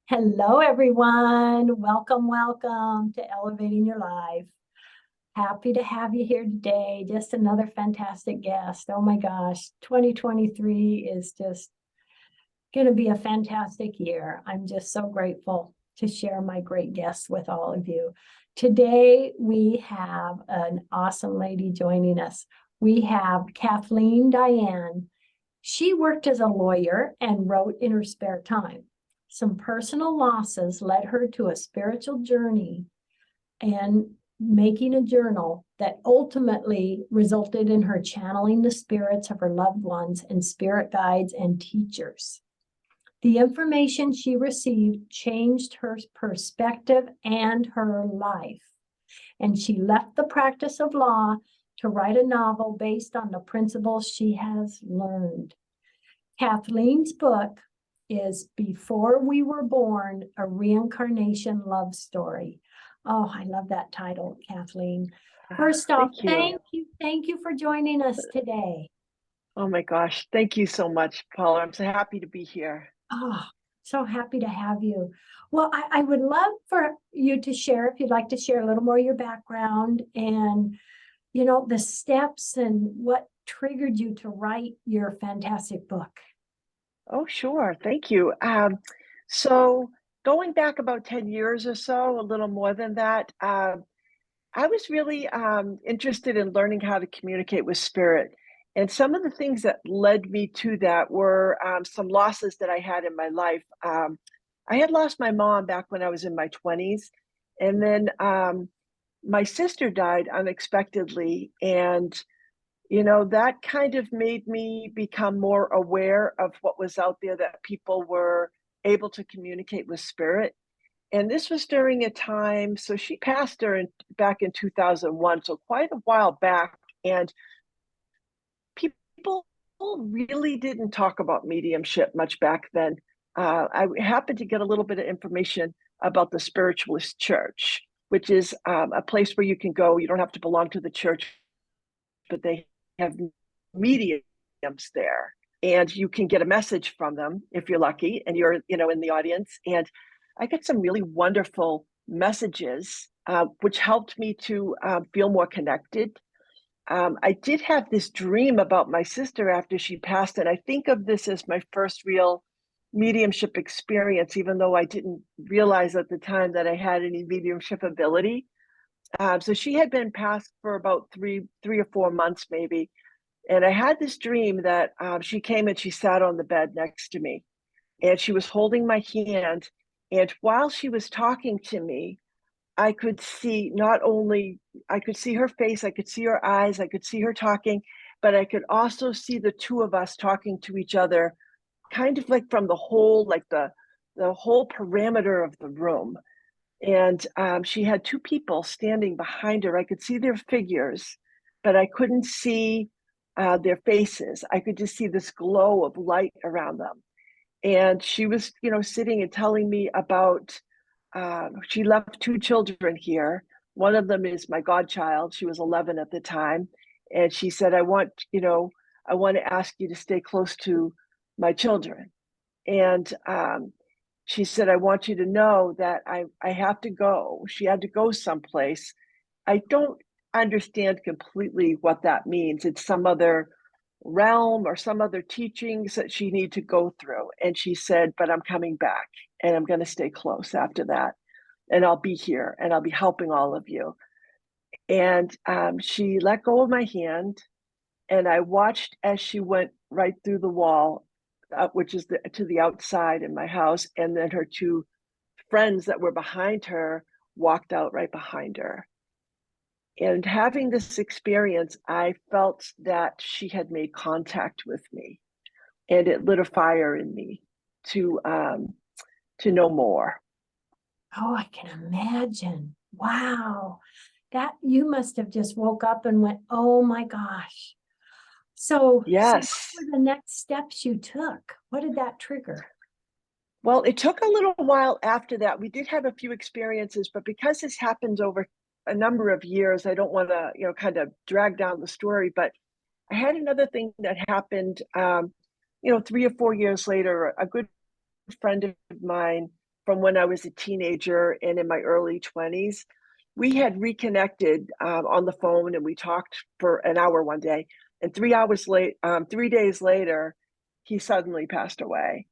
Hello, everyone. Welcome, welcome to Elevating Your Life. Happy to have you here today. Just another fantastic guest. Oh my gosh, 2023 is just going to be a fantastic year. I'm just so grateful to share my great guests with all of you. Today, we have an awesome lady joining us. We have Kathleen Dayan. She worked as a lawyer and wrote in her spare time. Some personal losses led her to a spiritual journey and making a journal that ultimately resulted in her channeling the spirits of her loved ones and spirit guides and teachers. The information she received changed her perspective and her life. And she left the practice of law to write a novel based on the principles she has learned. Kathleen's book is Before We Were Born, a Reincarnation Love Story. Oh, I love that title, Kathleen. First off, thank you for joining us today. Oh my gosh, thank you so much, Paula. I'm so happy to be here. Oh, so happy to have you. Well, I would love for you to share, if you'd like to share a little more of your background and, the steps and what triggered you to write your fantastic book. Oh, sure. Thank you. So going back about 10 years or so, a little more than that, I was really interested in learning how to communicate with spirit. And some of the things that led me to that were some losses that I had in my life. I had lost my mom back when I was in my 20s. And then my sister died unexpectedly. And that kind of made me become more aware of what was out there, that people were able to communicate with spirit. And this was during a time, so she passed back in 2001, so quite a while back. And people really didn't talk about mediumship much back then. I happened to get a little bit of information about the Spiritualist Church, which is a place where you can go. You don't have to belong to the church, but they have mediums there, and you can get a message from them if you're lucky and you're in the audience. And I got some really wonderful messages, which helped me to feel more connected. I did have this dream about my sister after she passed, and I think of this as my first real mediumship experience, even though I didn't realize at the time that I had any mediumship ability. So she had been passed for about three or 4 months maybe. And I had this dream that she came and she sat on the bed next to me, and she was holding my hand. And while she was talking to me, I could see I could see her face, I could see her eyes, I could see her talking, but I could also see the two of us talking to each other, kind of like from the whole parameter of the room. And she had two people standing behind her. I could see their figures, but I couldn't see their faces. I could just see this glow of light around them. And she was, sitting and telling me about, she left two children here. One of them is my godchild. She was 11 at the time. And she said, I want to ask you to stay close to my children. And she said, I want you to know that I have to go. She had to go someplace. I don't understand completely what that means. It's some other realm or some other teachings that she need to go through. And she said, but I'm coming back and I'm going to stay close after that. And I'll be here and I'll be helping all of you. And she let go of my hand, and I watched as she went right through the wall, which is to the outside in my house. And then her two friends that were behind her walked out right behind her. And having this experience, I felt that she had made contact with me, and it lit a fire in me to know more. Oh, I can imagine. Wow. That you must have just woke up and went, oh my gosh. So Yes. what were the next steps you took? What did that trigger? Well, it took a little while after that. We did have a few experiences, but because this happened over a number of years, I don't want to, kind of drag down the story, but I had another thing that happened, 3 or 4 years later. A good friend of mine from when I was a teenager and in my early 20s. We had reconnected on the phone, and we talked for an hour one day. And 3 days later, he suddenly passed away.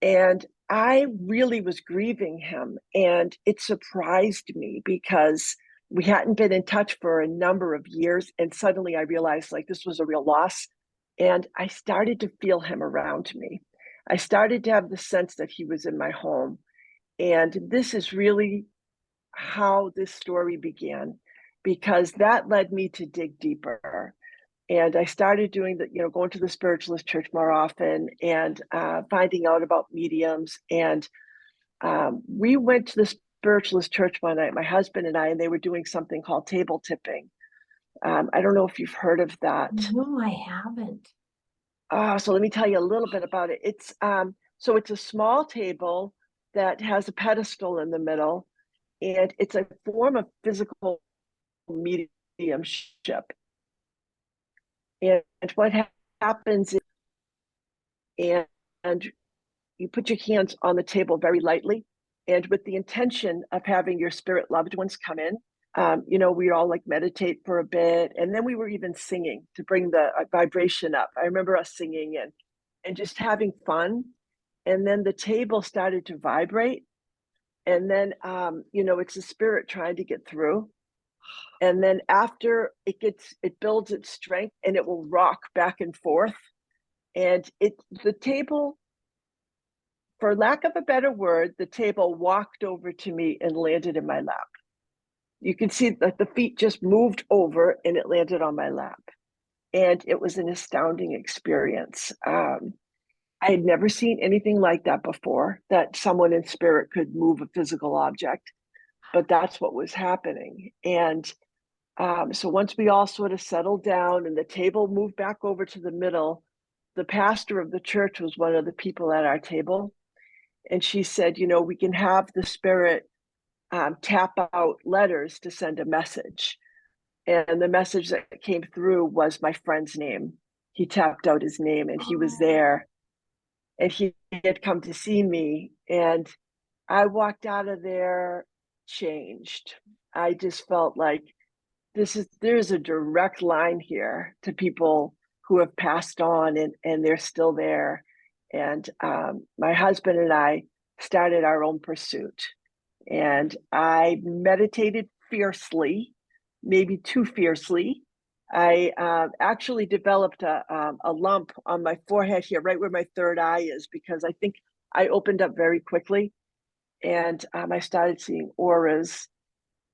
And I really was grieving him. And it surprised me because we hadn't been in touch for a number of years. And suddenly I realized like this was a real loss. And I started to feel him around me. I started to have the sense that he was in my home. And this is really how this story began, because that led me to dig deeper. And I started doing going to the spiritualist church more often and finding out about mediums. And we went to the spiritualist church one night, my husband and I, and they were doing something called table tipping. I don't know if you've heard of that. No, I haven't. So let me tell you a little bit about it. It's a small table that has a pedestal in the middle, and it's a form of physical mediumship. And what happens is, and you put your hands on the table very lightly, and with the intention of having your spirit loved ones come in. We all like meditate for a bit, and then we were even singing to bring the vibration up. I remember us singing and just having fun. And then the table started to vibrate, and then it's the spirit trying to get through. And then after it builds its strength, and it will rock back and forth. And the table, for lack of a better word, the table walked over to me and landed in my lap. You can see that the feet just moved over and it landed on my lap. And it was an astounding experience. I had never seen anything like that before, that someone in spirit could move a physical object, but that's what was happening. And so once we all sort of settled down and the table moved back over to the middle, the pastor of the church was one of the people at our table. And she said, we can have the spirit tap out letters to send a message. And the message that came through was my friend's name. He tapped out his name, and he was there. And he had come to see me. And I walked out of there changed. I just felt like there's a direct line here to people who have passed on and they're still there. And my husband and I started our own pursuit. And I meditated fiercely, maybe too fiercely. I actually developed a lump on my forehead here, right where my third eye is, because I think I opened up very quickly. And I started seeing auras,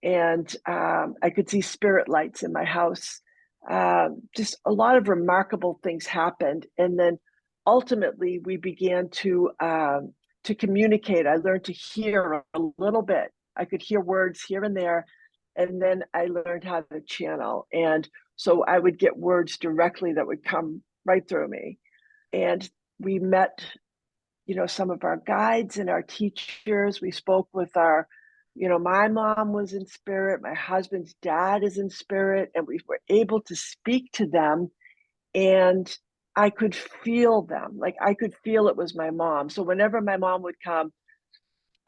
and I could see spirit lights in my house. Just a lot of remarkable things happened. And then ultimately we began to communicate. I learned to hear a little bit. I could hear words here and there. And then I learned how to channel. And so I would get words directly that would come right through me. And we met, some of our guides and our teachers. We spoke with my mom was in spirit, my husband's dad is in spirit, and we were able to speak to them. And I could feel them. Like I could feel it was my mom. So whenever my mom would come,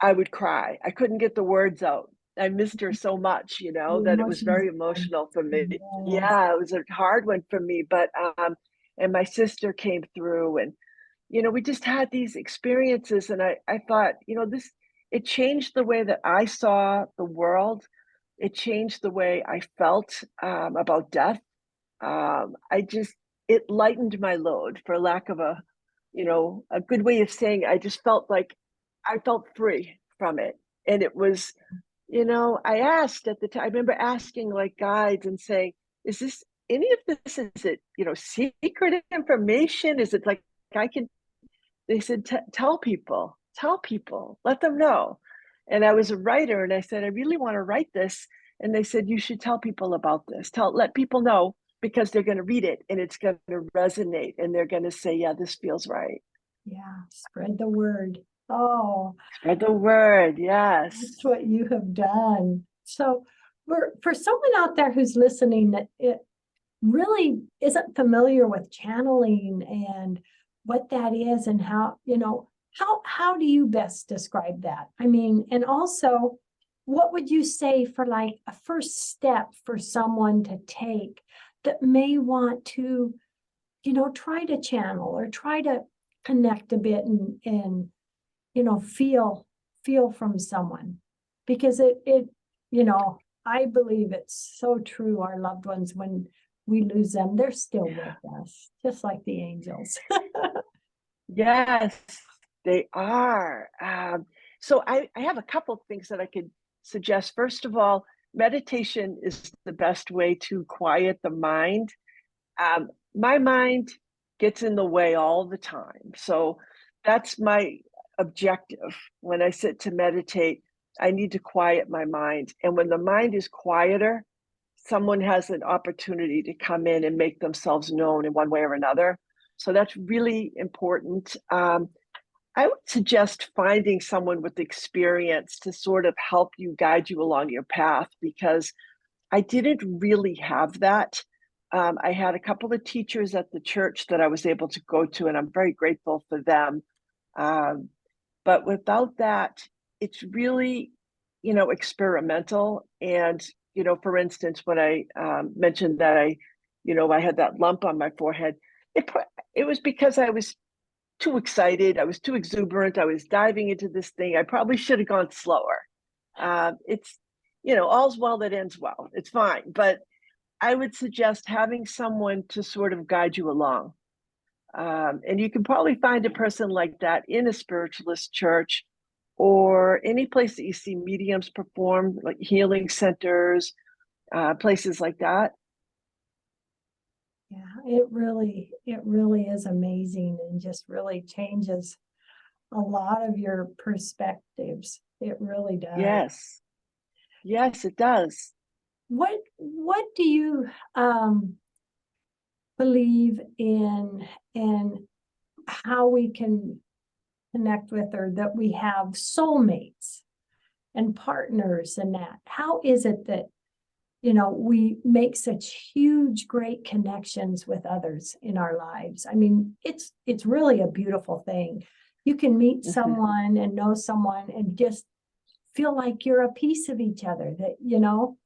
I would cry. I couldn't get the words out. I missed her so much, that it was very emotional for me. Yes. Yeah, it was a hard one for me. But and my sister came through, and we just had these experiences, and I thought, it changed the way that I saw the world. It changed the way I felt about death. It lightened my load, for lack of a good way of saying it. I just felt like I felt free from it. And it was, I asked at the time, I remember asking like guides and saying, is this any of this, is it, secret information? Is it like they said, tell people, let them know. And I was a writer, and I said, I really want to write this. And they said, you should tell people about this. Let people know, because they're going to read it and it's going to resonate, and they're going to say, yeah, this feels right. Yeah, spread the word. Oh, spread the word. Yes, that's what you have done. So for someone out there who's listening that it really isn't familiar with channeling and what that is and how, how do you best describe that? I mean, and also, what would you say for like a first step for someone to take that may want to, try to channel or try to connect a bit and feel from someone? Because I believe it's so true. Our loved ones, when we lose them, they're still with us, just like the angels. Yes, they are. So I have a couple of things that I could suggest. First of all, meditation is the best way to quiet the mind. My mind gets in the way all the time. So that's my objective. When I sit to meditate, I need to quiet my mind. And when the mind is quieter, someone has an opportunity to come in and make themselves known in one way or another. So that's really important. I would suggest finding someone with experience to sort of help you guide you along your path, because I didn't really have that. I had a couple of teachers at the church that I was able to go to, and I'm very grateful for them. Um, but without that, it's really, experimental. And, for instance, when I mentioned that I had that lump on my forehead, it was because I was too excited. I was too exuberant. I was diving into this thing. I probably should have gone slower. It's, all's well that ends well. It's fine. But I would suggest having someone to sort of guide you along. And you can probably find a person like that in a spiritualist church or any place that you see mediums perform, like healing centers, places like that. Yeah, it really is amazing and just really changes a lot of your perspectives. It really does. Yes, yes, it does. What do you believe in, and how we can connect with, or that we have soulmates and partners and that? How is it that we make such huge, great connections with others in our lives? I mean, it's really a beautiful thing. You can meet someone and know someone and just feel like you're a piece of each other, that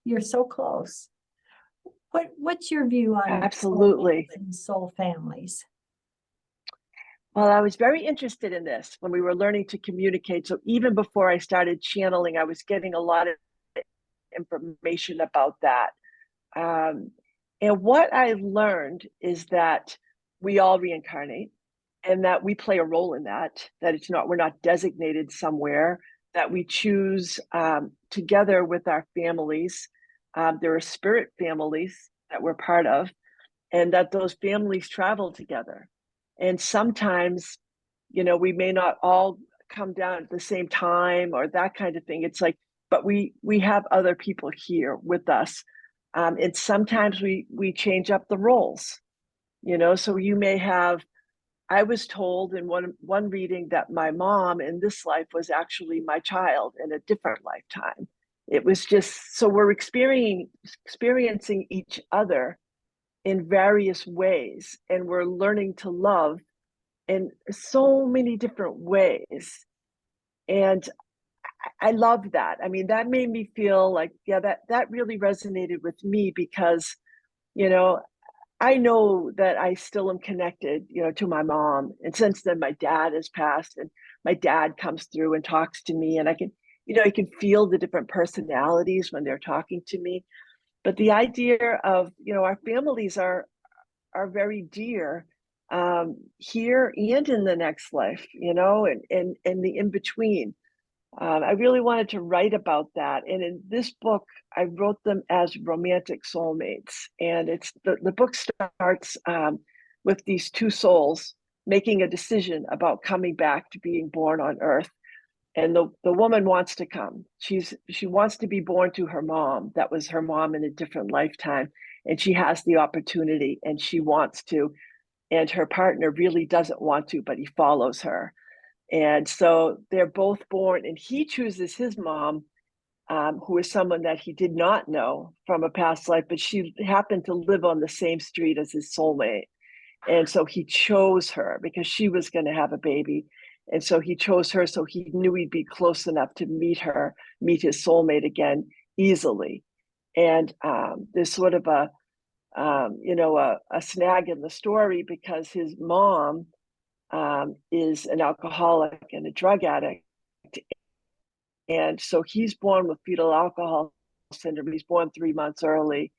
you're so close. What's your view on Absolutely. and soul families? Well, I was very interested in this when we were learning to communicate. So even before I started channeling, I was getting a lot of information about that. Um, and what I learned is that we all reincarnate and that we play a role in that, that we're not designated somewhere, that we choose together with our families. There are spirit families that we're part of, and that those families travel together. And sometimes, we may not all come down at the same time or that kind of thing. It's like, but we have other people here with us. And sometimes we change up the roles, so you may have, I was told in one reading that my mom in this life was actually my child in a different lifetime. It was just, so we're experiencing each other in various ways, and we're learning to love in so many different ways. And I love that. I mean, that made me feel like, yeah, that really resonated with me, because, you know, I know that I still am connected, to my mom. And since then, my dad has passed, and my dad comes through and talks to me, and I can feel the different personalities when they're talking to me. But the idea of, our families are very dear, here and in the next life, and the in between. I really wanted to write about that. And in this book, I wrote them as romantic soulmates. And it's the book starts with these two souls making a decision about coming back to being born on Earth. And the woman wants to come. She wants to be born to her mom. That was her mom in a different lifetime. And she has the opportunity and she wants to. And her partner really doesn't want to, but he follows her. And so they're both born, and he chooses his mom, who is someone that he did not know from a past life, but she happened to live on the same street as his soulmate. And so he chose her because she was going to have a baby. And so he chose her, so he knew he'd be close enough to meet his soulmate again easily. And there's sort of a snag in the story because his mom is an alcoholic and a drug addict. And so he's born with fetal alcohol syndrome. He's born 3 months early,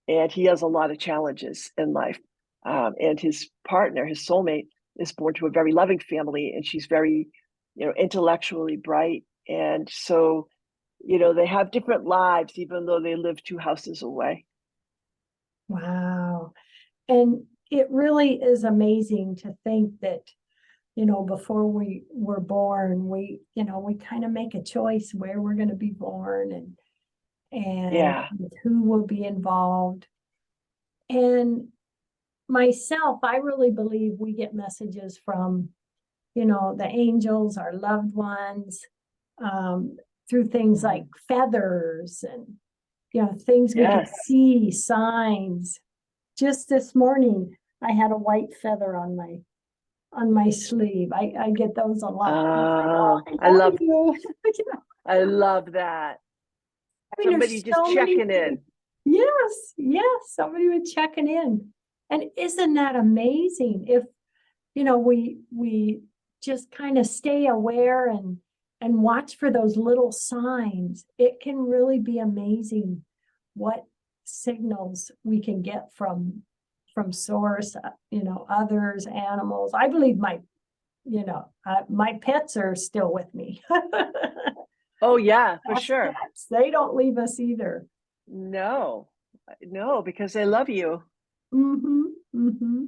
and he has a lot of challenges in life. And his partner, his soulmate, is born to a very loving family, and she's very, intellectually bright. And so, they have different lives, even though they live 2 houses away. Wow. And it really is amazing to think that, before we were born, we kind of make a choice where we're going to be born and Yeah. who will be involved. And myself, I really believe we get messages from, the angels, our loved ones, through things like feathers and, things we can Yes. see, signs. Just this morning, I had a white feather on my sleeve. I get those a lot. Oh, I love you. I love that. I mean, Somebody there's just so many checking in. Yes, somebody was checking in. And isn't that amazing? If, we just kind of stay aware and watch for those little signs, it can really be amazing what signals we can get from source, others, animals. I believe my pets are still with me. Oh yeah, for Us sure. pets, they don't leave us either. No, because they love you. Mm-hmm, mm-hmm.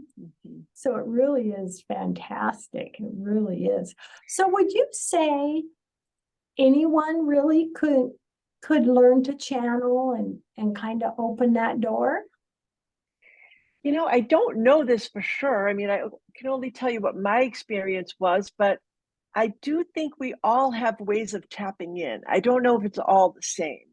So it really is fantastic. It really is. So would you say anyone really could learn to channel and kind of open that door? I don't know this for sure. I mean, I can only tell you what my experience was, but I do think we all have ways of tapping in. I don't know if it's all the same.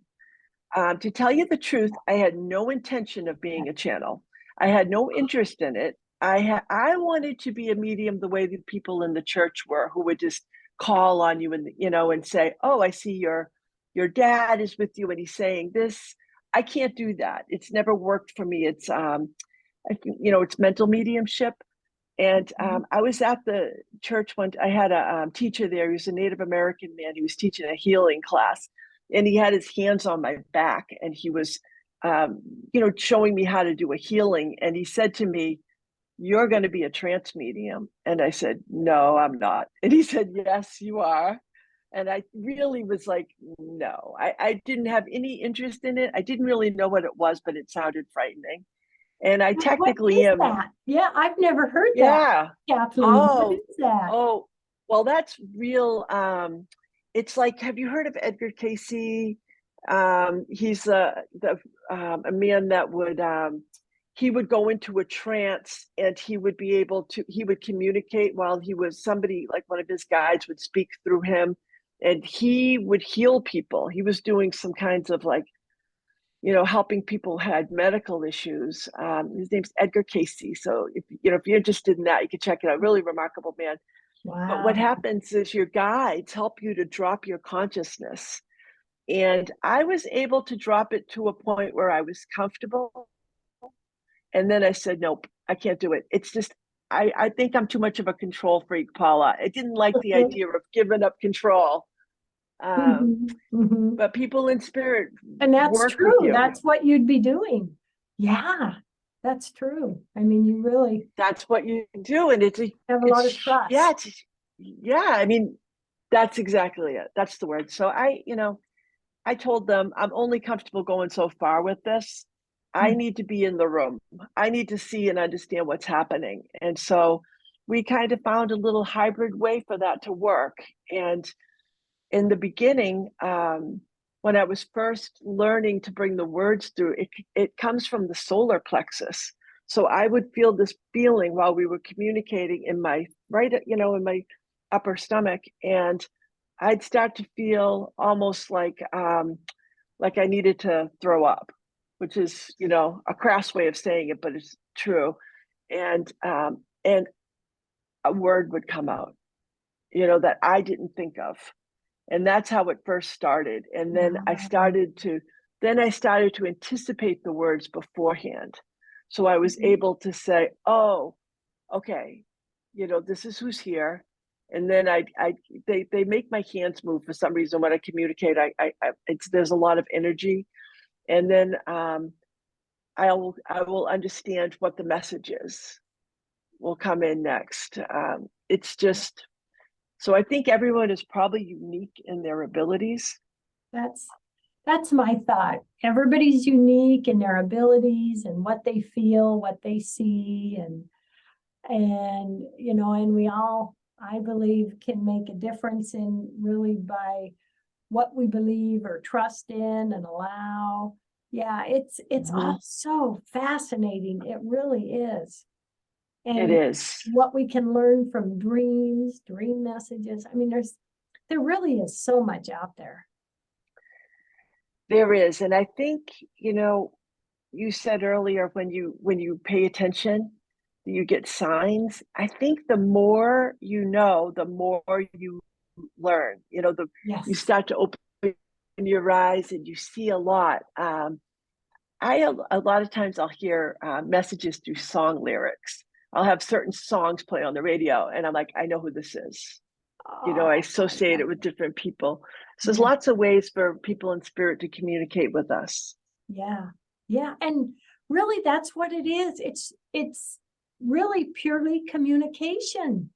To tell you the truth, I had no intention of being a channel. I had no interest in it. I wanted to be a medium the way the people in the church were, who would just call on you and say, "Oh, I see your dad is with you and he's saying this." I can't do that. It's never worked for me. It's I think it's mental mediumship. And I was at the church one. I had a teacher there. He was a Native American man. He was teaching a healing class, and he had his hands on my back, and he was, showing me how to do a healing. And he said to me, "You're going to be a trance medium." And I said, "No, I'm not." And he said, "Yes, you are." And I really was like, no, I didn't have any interest in it. I didn't really know what it was, but it sounded frightening. And I What technically is am. that? Yeah, I've never heard that, Yeah. Kathleen. What Oh, is that? oh, well, that's real. It's like, have you heard of Edgar Casey? He's a man that would he would go into a trance and he would communicate while somebody like one of his guides would speak through him, and he would heal people. He was doing some kinds of like helping people who had medical issues. His name's Edgar Casey. So if you're interested in that, you can check it out. Really remarkable man. But what Wow. happens is your guides help you to drop your consciousness. And I was able to drop it to a point where I was comfortable. And then I said, nope, I can't do it. It's just, I think I'm too much of a control freak, Paula. I didn't like the idea of giving up control. Mhm, mhm. But people in spirit And that's work with true. you. That's what you'd be doing. Yeah, that's true. I mean, you really That's what you do. And have a lot of trust. yeah. I mean, that's exactly it. That's the word. So I told them I'm only comfortable going so far with this. I Mm. need to be in the room. I need to see and understand what's happening. And so we kind of found a little hybrid way for that to work. And in the beginning, when I was first learning to bring the words through, it comes from the solar plexus. So I would feel this feeling while we were communicating in my in my upper stomach, and I'd start to feel almost like I needed to throw up, which is a crass way of saying it, but it's true. And a word would come out, that I didn't think of. And that's how it first started. And then I started to anticipate the words beforehand. So I was able to say, oh, okay, this is who's here. And then they make my hands move for some reason when I communicate. There's a lot of energy. And then I will understand what the message is, will come in next. It's just, so I think everyone is probably unique in their abilities. That's my thought. Everybody's unique in their abilities and what they feel, what they see, and we all, I believe, can make a difference in really by what we believe or trust in and allow. Yeah, it's all so fascinating. It really is. And it is. what we can learn from dreams, dream messages. I mean, there really is so much out there. There is. And I think, you said earlier, when you pay attention, you get signs. I think the more you know, the more you learn. Yes. You start to open your eyes and you see a lot. A lot of times I'll hear messages through song lyrics. I'll have certain songs play on the radio, and I'm like, I know who this is. I associate it with different people. So there's lots of ways for people in spirit to communicate with us. Yeah. Yeah. And really, that's what it is. It's really purely communication.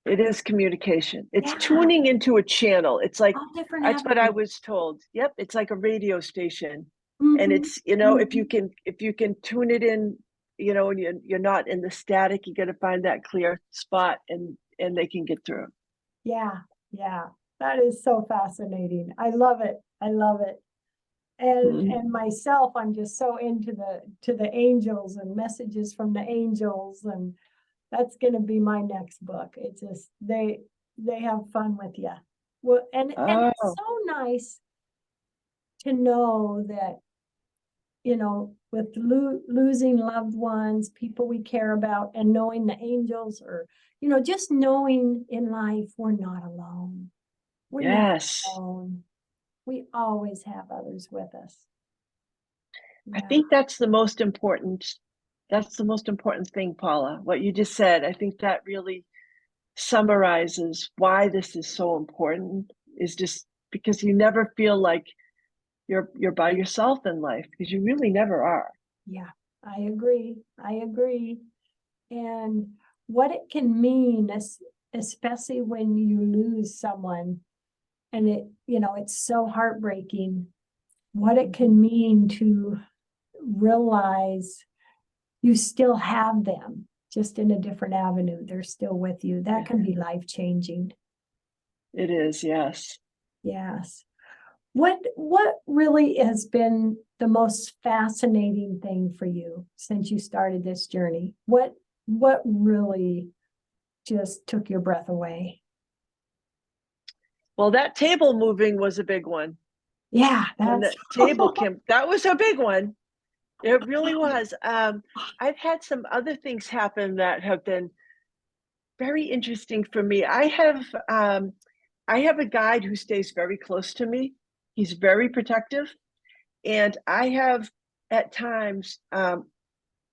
It is communication. It's tuning into a channel. It's like, that's what I was told. Yep. It's like a radio station. And it's, if you can tune it in, and you're not in the static, you got to find that clear spot and they can get through. Yeah. Yeah. That is so fascinating. I love it. I love it. And myself, I'm just so into the angels and messages from the angels, and that's going to be my next book. It's just they have fun with you. Well, and it's so nice to know that, with losing loved ones, people we care about, and knowing the angels, or just knowing in life we're not alone. We're not alone. We always have others with us. Yeah. I think that's the most important thing, Paula, what you just said. I think that really summarizes why this is so important, is just because you never feel like you're by yourself in life, because you really never are. Yeah, I agree. And what it can mean, especially when you lose someone, and it's so heartbreaking, what it can mean to realize you still have them, just in a different avenue. They're still with you. That can be life-changing. It is, yes. Yes. What really has been the most fascinating thing for you since you started this journey? What really just took your breath away? Well, that table moving was a big one. Yeah, that table, Kim, that was a big one. It really was. I've had some other things happen that have been very interesting for me. I have a guide who stays very close to me. He's very protective. And I have at times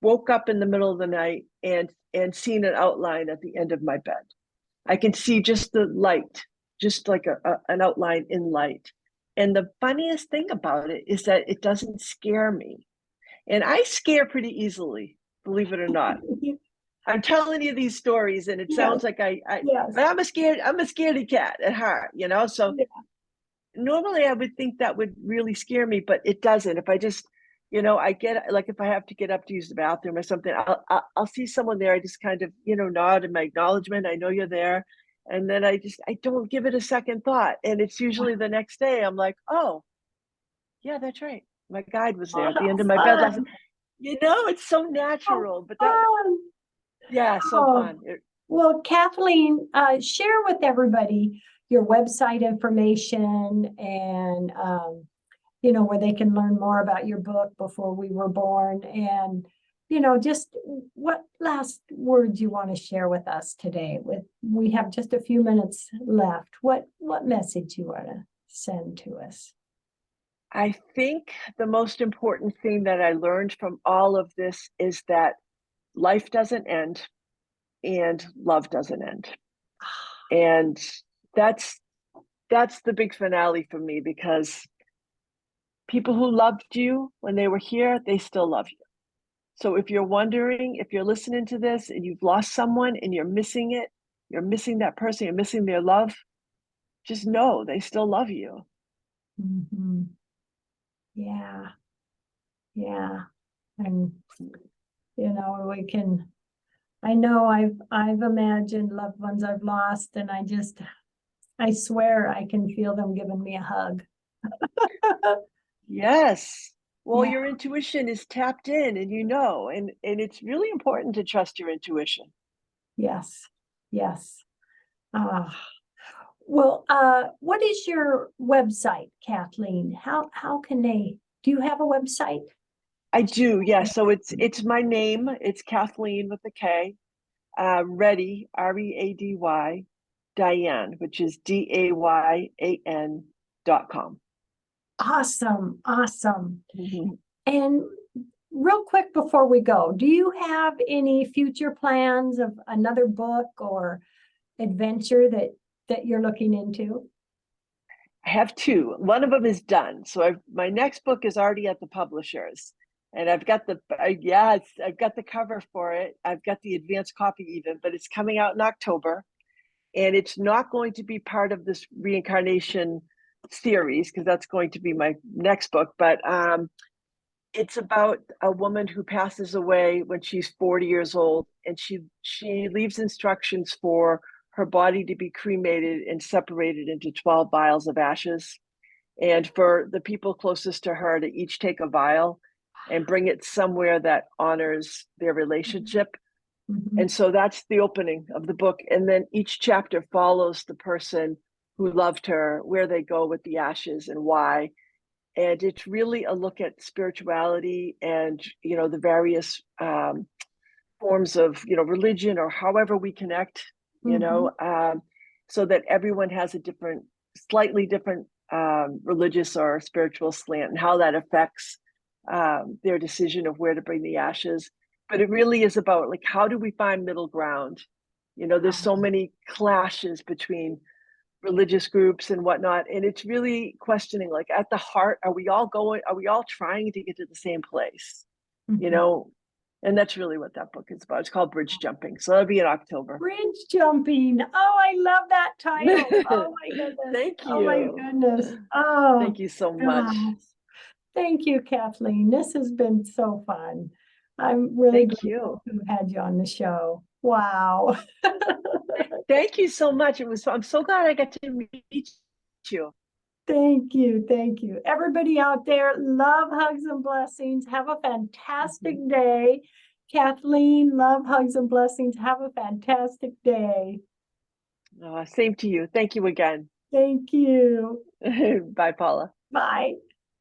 woke up in the middle of the night and seen an outline at the end of my bed. I can see just the light, just like an outline in light. And the funniest thing about it is that it doesn't scare me. And I scare pretty easily, believe it or not. I'm telling you these stories, and it sounds like but I'm a scaredy cat at heart, So normally I would think that would really scare me, but it doesn't. If I just, I get, like, if I have to get up to use the bathroom or something, I'll see someone there. I just kind of, nod in my acknowledgement. I know you're there. And then I don't give it a second thought. And it's usually the next day I'm like, oh, yeah, that's right. My guide was there at the end of my bed last night. It's so natural, but so fun. Well, Kathleen, share with everybody your website information and, where they can learn more about your book, Before We Were Born, and just what last words you want to share with us today. We have just a few minutes left. What message you want to send to us? I think the most important thing that I learned from all of this is that life doesn't end and love doesn't end. And that's the big finale for me, because people who loved you when they were here, they still love you. So if you're wondering, if you're listening to this and you've lost someone and you're missing it, you're missing that person, you're missing their love, just know they still love you. Mm-hmm. Yeah. And I know I've imagined loved ones I've lost, and I swear I can feel them giving me a hug. Yes. Well, Yeah. your intuition is tapped in, and and it's really important to trust your intuition. Yes. Well, what is your website, Kathleen? How can do you have a website? I do, yes. So it's my name. It's Kathleen with a K. Ready, Ready, Dayan, which is DAYAN.com. Awesome. Mm-hmm. And real quick before we go, do you have any future plans of another book or adventure that you're looking into? I have two. One of them is done. So my next book is already at the publishers, and I've got I've got the cover for it. I've got the advanced copy even, but it's coming out in October, and it's not going to be part of this reincarnation series, because that's going to be my next book. But it's about a woman who passes away when she's 40 years old, and she leaves instructions for her body to be cremated and separated into 12 vials of ashes, and for the people closest to her to each take a vial and bring it somewhere that honors their relationship. Mm-hmm. And so that's the opening of the book. And then each chapter follows the person who loved her, where they go with the ashes and why. And it's really a look at spirituality and, the various forms of, religion, or however we connect, so that everyone has a slightly different religious or spiritual slant, and how that affects their decision of where to bring the ashes. But it really is about, like, how do we find middle ground? There's so many clashes between religious groups and whatnot, and it's really questioning, like, at the heart, are we all trying to get to the same place? Mm-hmm. And that's really what that book is about. It's called Bridge Jumping. So that'll be in October. Bridge jumping. Oh, I love that title. Oh my goodness. Thank you. Oh my goodness. Oh, thank you so much. gosh. Thank you, Kathleen. This has been so fun. I'm really grateful to have had you on the show. Wow. Thank you so much. I'm so glad I got to meet you. Thank you. Everybody out there, love, hugs, and blessings. Have a fantastic day. Kathleen, love, hugs, and blessings. Have a fantastic day. Same to you. Thank you again. Thank you. Bye, Paula. Bye.